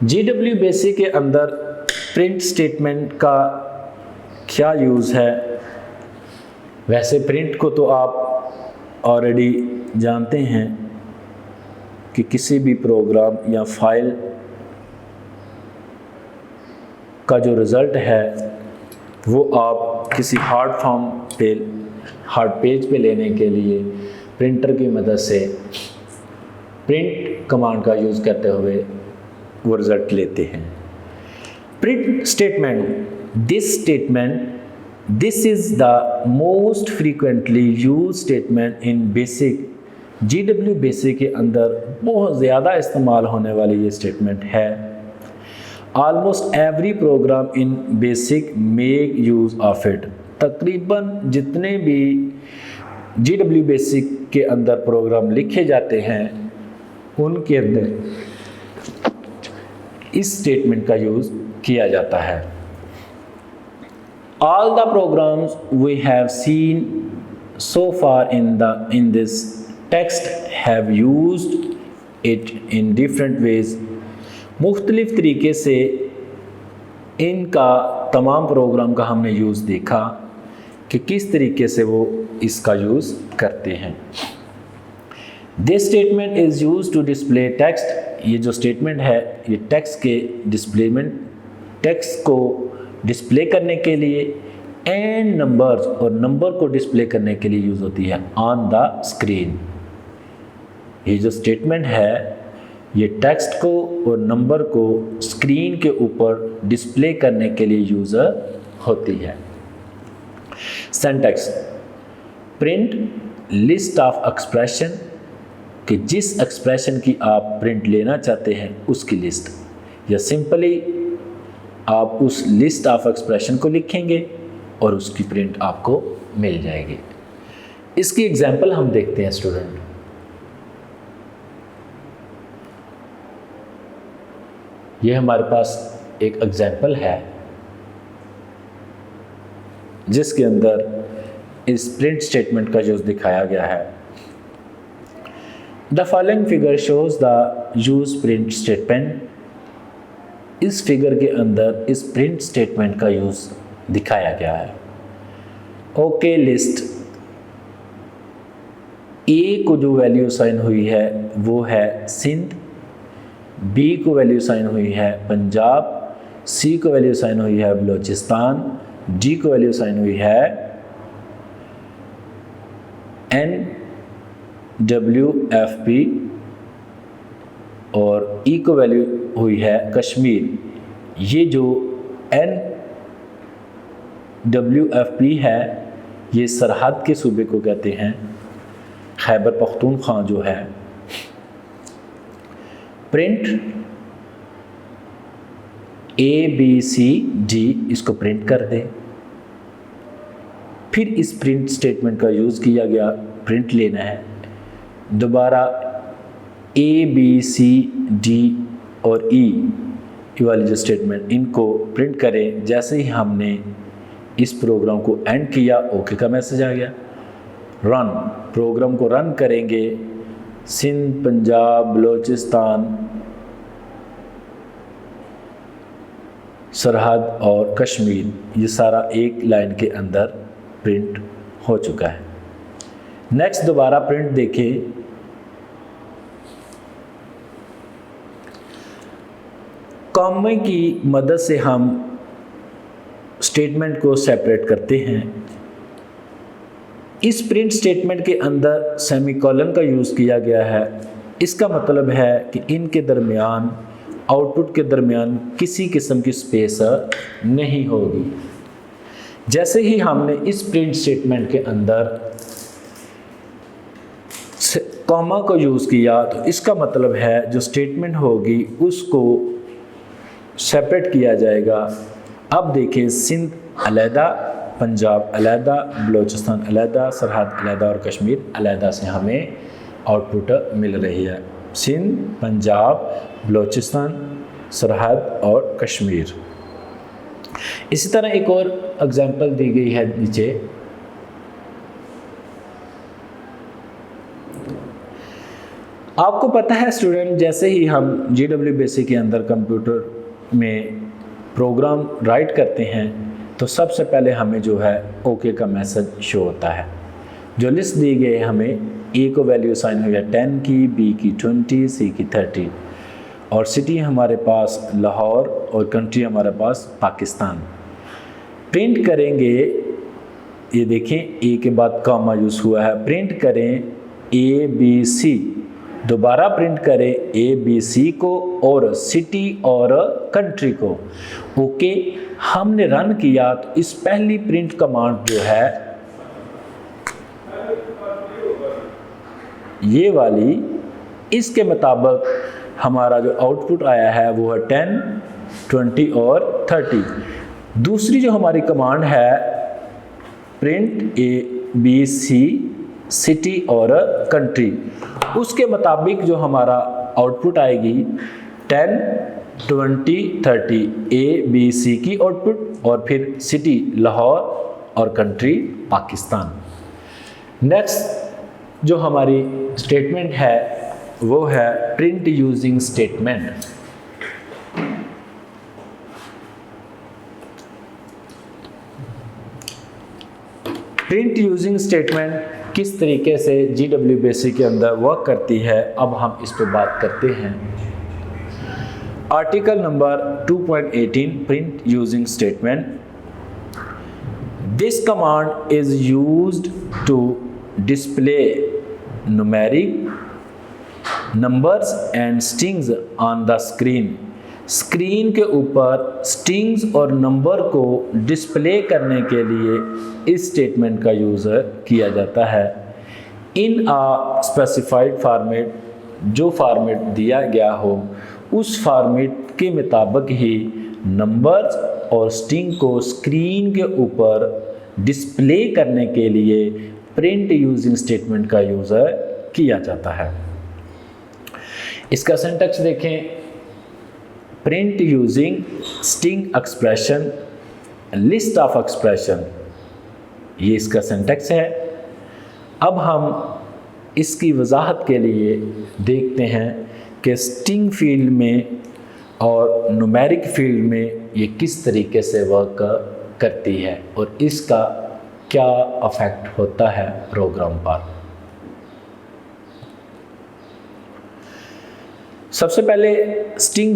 GW बेसिक के अंदर प्रिंट स्टेटमेंट का क्या यूज़ है? वैसे प्रिंट को तो आप ऑलरेडी जानते हैं कि किसी भी प्रोग्राम या फाइल का जो रिज़ल्ट है वो आप किसी हार्ड फॉर्म पे, हार्ड पेज पे लेने के लिए प्रिंटर की मदद से प्रिंट कमांड का यूज़ करते हुए वो रिज़ल्ट लेते हैं। Print statement, this is the most frequently use statement in basic. GW basic के अंदर बहुत ज़्यादा इस्तेमाल होने वाली ये स्टेटमेंट है। Almost every programme in basic make use of it. तकरीबन जितने भी GW बेसिक के अंदर प्रोग्राम लिखे जाते हैं उनके अंदर इस स्टेटमेंट का यूज़ किया जाता है। All the programs we have seen so far in this text have used it in different ways. मुख्तलिफ तरीके से इनका तमाम प्रोग्राम का हमने यूज़ देखा कि किस तरीके से वो इसका यूज़ करते हैं। This statement is used to display text. ये जो स्टेटमेंट है ये टेक्स्ट को डिस्प्ले करने के लिए एंड नंबर्स, और नंबर को डिस्प्ले करने के लिए यूज़ होती है ऑन द स्क्रीन। ये जो स्टेटमेंट है ये टेक्स्ट को और नंबर को स्क्रीन के ऊपर डिस्प्ले करने के लिए यूज़ होती है। Syntax, print list of expression, कि जिस एक्सप्रेशन की आप प्रिंट लेना चाहते हैं उसकी लिस्ट, या सिंपली आप उस लिस्ट ऑफ एक्सप्रेशन को लिखेंगे और उसकी प्रिंट आपको मिल जाएगी। इसकी एग्जांपल हम देखते हैं स्टूडेंट। ये हमारे पास एक एग्जांपल है जिसके अंदर इस प्रिंट स्टेटमेंट का यूज़ दिखाया गया है। The following figure shows the use print statement. इस फिगर के अंदर इस प्रिंट स्टेटमेंट का यूज़ दिखाया गया है। ओके लिस्ट, ए को जो वैल्यू साइन हुई है वो है सिंध, बी को वैल्यू साइन हुई है पंजाब, सी को वैल्यू साइन हुई है बलूचिस्तान, डी को वैल्यू साइन हुई है NWFP और ई को वैल्यू हुई है कश्मीर। ये जो NWFP है ये सरहद के सूबे को कहते हैं, खैबर पख्तूनख्वा जो है। प्रिंट ABCD इसको प्रिंट कर दें। फिर इस प्रिंट स्टेटमेंट का यूज़ किया गया, प्रिंट लेना है। दोबारा ABCD और E वाली जो स्टेटमेंट इनको प्रिंट करें। जैसे ही हमने इस प्रोग्राम को एंड किया ओके का मैसेज आ गया। रन, प्रोग्राम को रन करेंगे। सिंध, पंजाब, बलूचिस्तान, सरहद और कश्मीर, ये सारा एक लाइन के अंदर प्रिंट हो चुका है। नेक्स्ट दोबारा प्रिंट देखें। कॉमा की मदद से हम स्टेटमेंट को सेपरेट करते हैं। इस प्रिंट स्टेटमेंट के अंदर सेमीकोलन का यूज़ किया गया है। इसका मतलब है कि इनके दरमियान, आउटपुट के दरमियान किसी किस्म की स्पेस नहीं होगी। जैसे ही हमने इस प्रिंट स्टेटमेंट के अंदर कॉमा को यूज़ किया तो इसका मतलब है जो स्टेटमेंट होगी उसको सेपरेट किया जाएगा। अब देखें, सिंध अलहदा, पंजाब अलहदा, बलूचिस्तान अलहदा, सरहद अलहदा और कश्मीर अलहदा से हमें आउटपुट मिल रही है। सिंध, पंजाब, बलूचिस्तान, सरहद और कश्मीर। इसी तरह एक और एग्जांपल दी गई है नीचे। आपको पता है स्टूडेंट, जैसे ही हम GW बेसिक के अंदर कंप्यूटर में प्रोग्राम राइट करते हैं तो सबसे पहले हमें जो है ओके का मैसेज शो होता है। जो लिस्ट दी गई है हमें, ए को वैल्यू साइन हुई है 10 की, बी की 20, सी की 30 और सिटी हमारे पास लाहौर और कंट्री हमारे पास पाकिस्तान। प्रिंट करेंगे, ये देखें ए के बाद कॉमा यूज़ हुआ है, प्रिंट करें ABC, दोबारा प्रिंट करें ABC को और सिटी और कंट्री को। ओके, हमने रन किया तो इस पहली प्रिंट कमांड जो है ये वाली, इसके मुताबिक हमारा जो आउटपुट आया है वो है 10, 20 और 30। दूसरी जो हमारी कमांड है प्रिंट ABC सिटी और कंट्री, उसके मुताबिक जो हमारा आउटपुट आएगी 10, 20, 30 ABC की आउटपुट और फिर सिटी लाहौर और कंट्री पाकिस्तान। नेक्स्ट जो हमारी स्टेटमेंट है वो है print using statement. Print using statement किस तरीके से GW बेसिक के अंदर वर्क करती है, अब हम इस पर बात करते हैं। Article number 2.18 print using statement. This command is used to display numeric numbers and strings on the screen। Screen के ऊपर स्ट्रिंग्स और नंबर को डिस्प्ले करने के लिए इस स्टेटमेंट का यूज़ किया जाता है। इन आ स्पेसिफाइड फॉर्मेट, जो फॉर्मेट दिया गया हो उस फॉर्मेट के मुताबिक ही नंबर्स और स्ट्रिंग को स्क्रीन के ऊपर डिस्प्ले करने के लिए प्रिंट यूजिंग स्टेटमेंट का यूज़ किया जाता है। इसका सिंटैक्स देखें, print using string expression, list of expression, ये इसका सिंटैक्स है। अब हम इसकी वजाहत के लिए देखते हैं कि स्ट्रिंग फील्ड में और न्यूमेरिक फील्ड में ये किस तरीके से वर्क करती है और इसका क्या अफेक्ट होता है प्रोग्राम पर। सबसे पहले स्ट्रिंग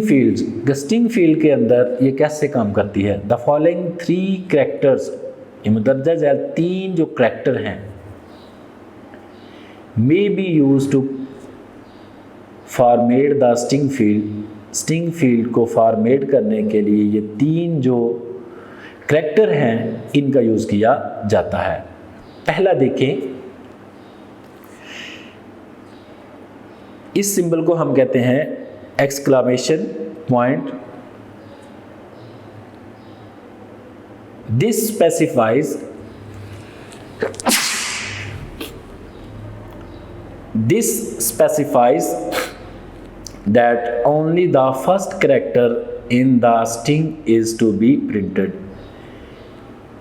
फील्ड के अंदर ये कैसे काम करती है। द फॉलोइंग 3 कैरेक्टर्स, ये मुदर्जा झैल 3 जो कैरेक्टर हैं, may be use to format the string field. String field को फॉर्मेट करने के लिए ये 3 जो कैरेक्टर हैं इनका यूज़ किया जाता है। पहला देखें, इस सिंबल को हम कहते हैं exclamation point. This specifies that only the first character in the string is to be printed।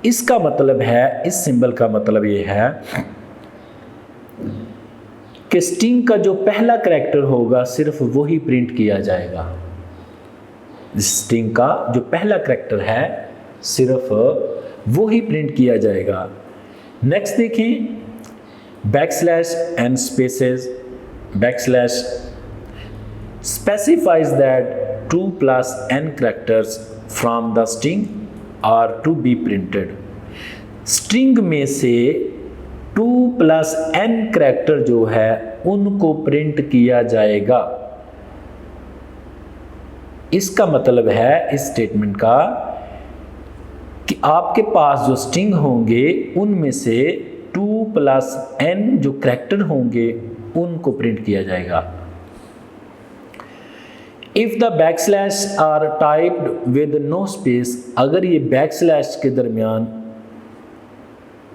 इसका मतलब है, इस सिंबल का मतलब ये है कि स्ट्रिंग का जो पहला कैरेक्टर होगा सिर्फ वही प्रिंट किया जाएगा। स्ट्रिंग का जो पहला कैरेक्टर है सिर्फ वही प्रिंट किया जाएगा। नेक्स्ट देखें, backslash and spaces. Backslash specifies that 2 plus n characters from the string are to be printed। String में से 2 plus n कैरेक्टर जो है उनको प्रिंट किया जाएगा। इसका मतलब है इस स्टेटमेंट का कि आपके पास जो स्ट्रिंग होंगे उनमें से 2 plus n जो कैरेक्टर होंगे उनको प्रिंट किया जाएगा। If the backslash are typed with no space, अगर ये बैकस्लैश के दरमियान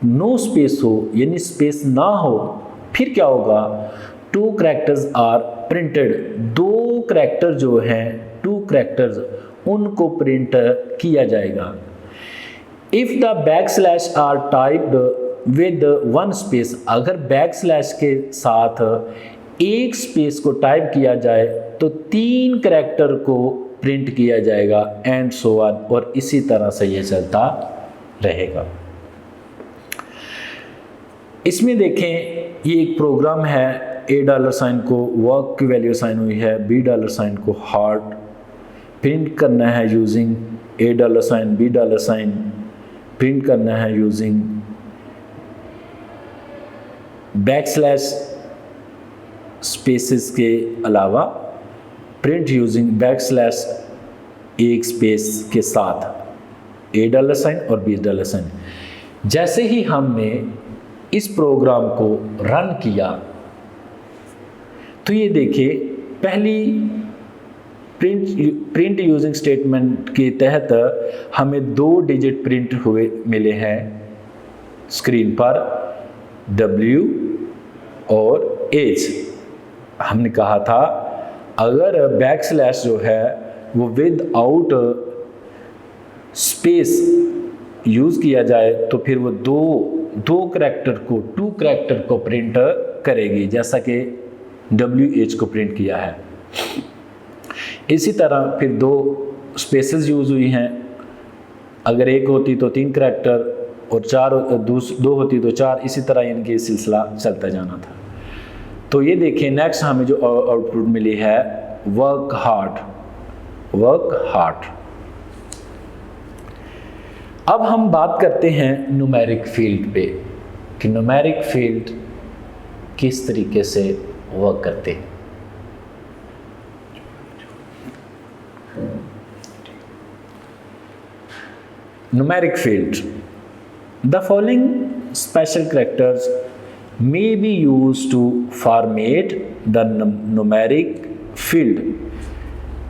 नो स्पेस हो यानी स्पेस ना हो, फिर क्या होगा, 2 कैरेक्टर्स आर प्रिंटेड। 2 कैरेक्टर जो हैं, 2 कैरेक्टर्स उनको प्रिंट किया जाएगा। If the back slash are typed with one space, अगर बैक स्लैश के साथ एक स्पेस को टाइप किया जाए तो 3 करैक्टर को प्रिंट किया जाएगा, एंड सो ऑन, और इसी तरह से ये चलता रहेगा। इसमें देखें, ये एक प्रोग्राम है, $, को वर्क की वैल्यू साइन हुई है, $, को हार्ट प्रिंट करना है यूजिंग $, $, प्रिंट करना है यूजिंग बैकस्लैश स्पेसेस के अलावा प्रिंट यूजिंग बैकस्लैश एक स्पेस के साथ $, और $. जैसे ही हमने इस प्रोग्राम को रन किया तो ये देखिए, पहली प्रिंट यूजिंग स्टेटमेंट के तहत हमें 2 डिजिट प्रिंट हुए मिले हैं स्क्रीन पर, W और H। हमने कहा था अगर बैकस्लैश जो है वो विद आउट स्पेस यूज़ किया जाए तो फिर वो दो करैक्टर को 2 करैक्टर को प्रिंट करेगी, जैसा कि WH को प्रिंट किया है। इसी तरह फिर 2 स्पेसेस यूज़ हुई हैं, अगर एक होती तो 3 करैक्टर और 2 होती तो 4, इसी तरह इनकी सिलसिला चलता जाना था। तो ये देखिए, नेक्स्ट हमें जो आउटपुट मिली है वर्क हार्ड। अब हम बात करते हैं न्यूमेरिक फील्ड पे कि न्यूमेरिक फील्ड किस तरीके से वर्क करते हैं। Numeric field, the following special characters may be used to format the numeric field।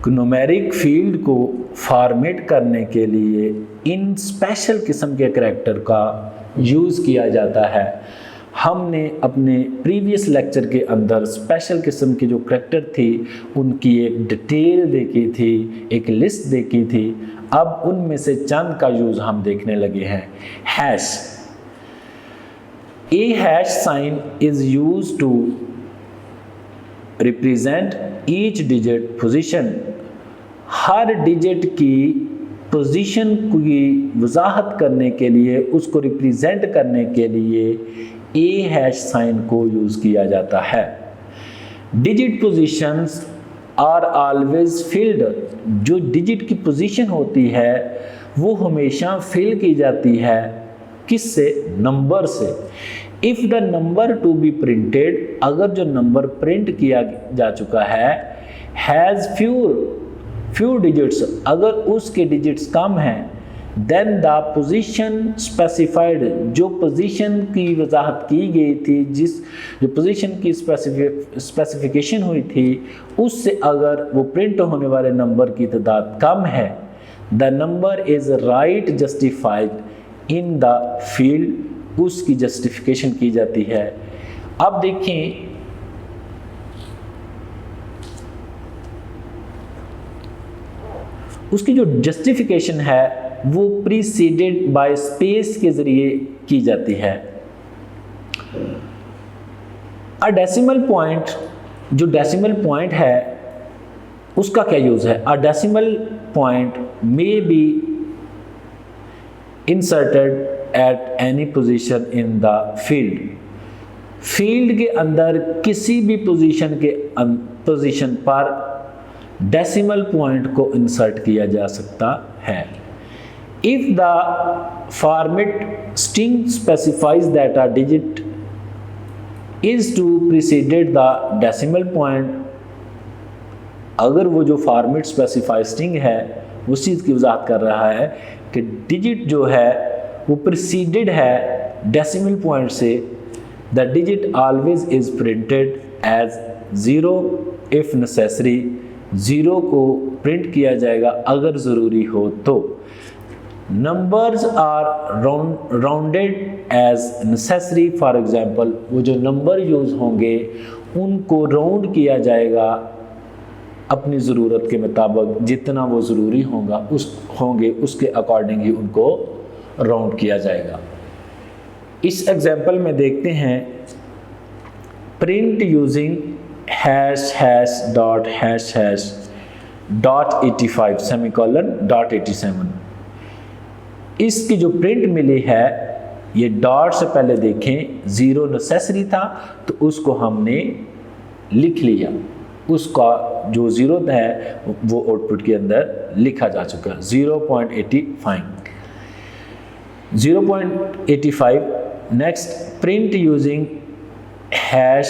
Numeric field को फॉर्मेट करने के लिए इन स्पेशल किस्म के करैक्टर का यूज़ किया जाता है। हमने अपने प्रीवियस लेक्चर के अंदर स्पेशल किस्म की जो करैक्टर थी उनकी एक डिटेल देखी थी, एक लिस्ट देखी थी। अब उनमें से चंद का यूज़ हम देखने लगे हैं। Hash, A hash sign is used to represent each digit position। Her digit की पोजीशन की वजाहत करने के लिए, उसको रिप्रेजेंट करने के लिए A हैश साइन को यूज़ किया जाता है। Digit positions are always filled. जो डिजिट की पोजीशन होती है वो हमेशा फिल की जाती है, किससे? नंबर से। If the number to be printed, अगर जो नंबर प्रिंट किया जा चुका है हैज़ फ्यू डिजिट्स, अगर उसके डिजिट्स कम हैं, देन द पोजीशन स्पेसिफाइड, जो पोजीशन की वजाहत की गई थी, जो पोजीशन की स्पेसिफिकेशन हुई थी, उससे अगर वो प्रिंट होने वाले नंबर की तादाद कम है, the number is right justified in the field, उसकी जस्टिफिकेशन की जाती है। अब देखें, उसकी जो जस्टिफिकेशन है वो प्रीसीडेड बाय स्पेस के जरिए की जाती है। अ डेसिमल पॉइंट, जो डेसिमल पॉइंट है उसका क्या यूज है? A decimal point may be inserted at any position in the field. Field के अंदर किसी भी पोजीशन पर डेसिमल पॉइंट को इंसर्ट किया जा सकता है। If the format string specifies that a digit is to preceded the decimal point, अगर वो जो फॉर्मेट स्पेसिफाइड स्ट्रिंग है उस चीज़ की वजाहत कर रहा है कि डिजिट जो है वो प्रीसीडेड है डेसिमल पॉइंट से, the digit always is printed as 0 if necessary. 0 को प्रिंट किया जाएगा अगर ज़रूरी हो तो। Numbers are rounded as necessary. For example, वो जो नंबर यूज़ होंगे उनको राउंड किया जाएगा अपनी ज़रूरत के मुताबिक, जितना वो ज़रूरी होंगे उसके अकॉर्डिंग ही उनको राउंड किया जाएगा। इस एग्जाम्पल में देखते हैं प्रिंट यूजिंग ##.#.85 सेमीकोलन .87। इसकी जो प्रिंट मिली है ये डॉट से पहले देखें 0 नेसेसरी था तो उसको हमने लिख लिया, उसका जो 0 है वो आउटपुट के अंदर लिखा जा चुका है 0.85। Next print using ###.#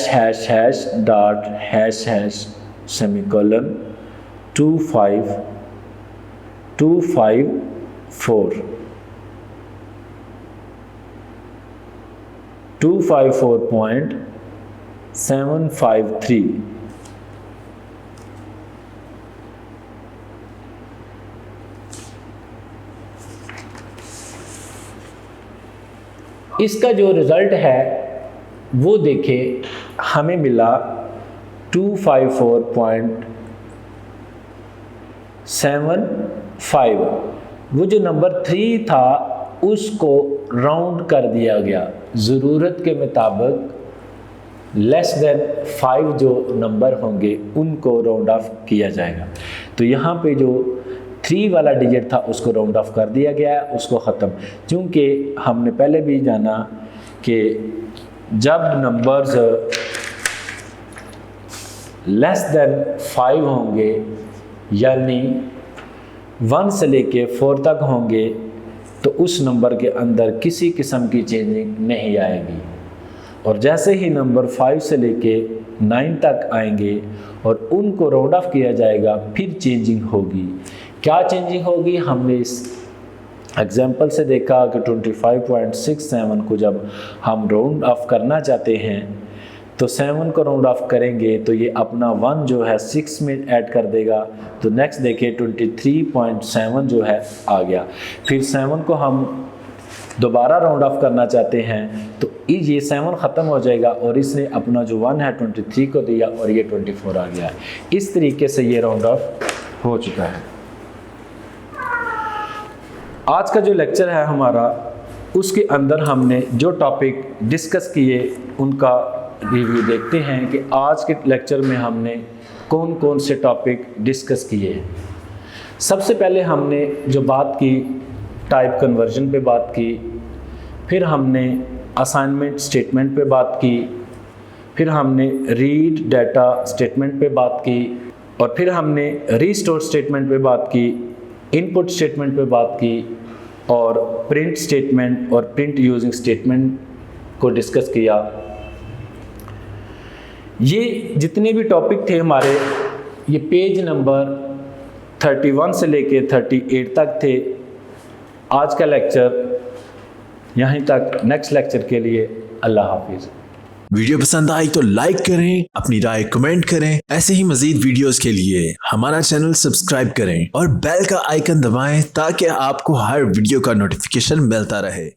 semicolon 254.753। इसका जो रिज़ल्ट है वो देखें, हमें मिला 254.75। वो जो नंबर 3 था उसको राउंड कर दिया गया, ज़रूरत के मुताबिक लेस देन 5 जो नंबर होंगे उनको राउंड ऑफ किया जाएगा। तो यहाँ पे जो 3 वाला डिजिट था उसको राउंड ऑफ कर दिया गया, उसको ख़त्म। क्योंकि हमने पहले भी जाना कि जब नंबर्स लेस देन 5 होंगे यानी 1 से लेके 4 तक होंगे तो उस नंबर के अंदर किसी किस्म की चेंजिंग नहीं आएगी, और जैसे ही नंबर 5 से लेके 9 तक आएंगे और उनको राउंड ऑफ किया जाएगा फिर चेंजिंग होगी। क्या चेंजिंग होगी, हमने इस एग्जाम्पल से देखा कि 25.67 को जब हम राउंड ऑफ करना चाहते हैं तो 7 को राउंड ऑफ करेंगे तो ये अपना 1 जो है 6 में ऐड कर देगा। तो नेक्स्ट देखिए 23.7 जो है आ गया। फिर 7 को हम दोबारा राउंड ऑफ करना चाहते हैं तो ये 7 ख़त्म हो जाएगा और इसने अपना जो 1 है 23 को दिया और ये 24 आ गया। इस तरीके से ये राउंड ऑफ हो चुका है। आज का जो लेक्चर है हमारा उसके अंदर हमने जो टॉपिक डिस्कस किए उनका रिव्यू देखते हैं कि आज के लेक्चर में हमने कौन कौन से टॉपिक डिस्कस किए हैं। सबसे पहले हमने जो बात की टाइप कन्वर्जन पे बात की, फिर हमने असाइनमेंट स्टेटमेंट पे बात की, फिर हमने रीड डाटा स्टेटमेंट पे बात की, और फिर हमने रीस्टोर स्टेटमेंट पे बात की, इनपुट स्टेटमेंट पे बात की, और प्रिंट स्टेटमेंट और प्रिंट यूजिंग स्टेटमेंट को डिस्कस किया। ये जितने भी टॉपिक थे हमारे, ये पेज नंबर 31 से लेके 38 तक थे। आज का लेक्चर यहीं तक। नेक्स्ट लेक्चर के लिए अल्लाह हाफिज़। वीडियो पसंद आई तो लाइक करें, अपनी राय कमेंट करें। ऐसे ही मजीद वीडियोस के लिए हमारा चैनल सब्सक्राइब करें और बेल का आइकन दबाएं ताकि आपको हर वीडियो का नोटिफिकेशन मिलता रहे।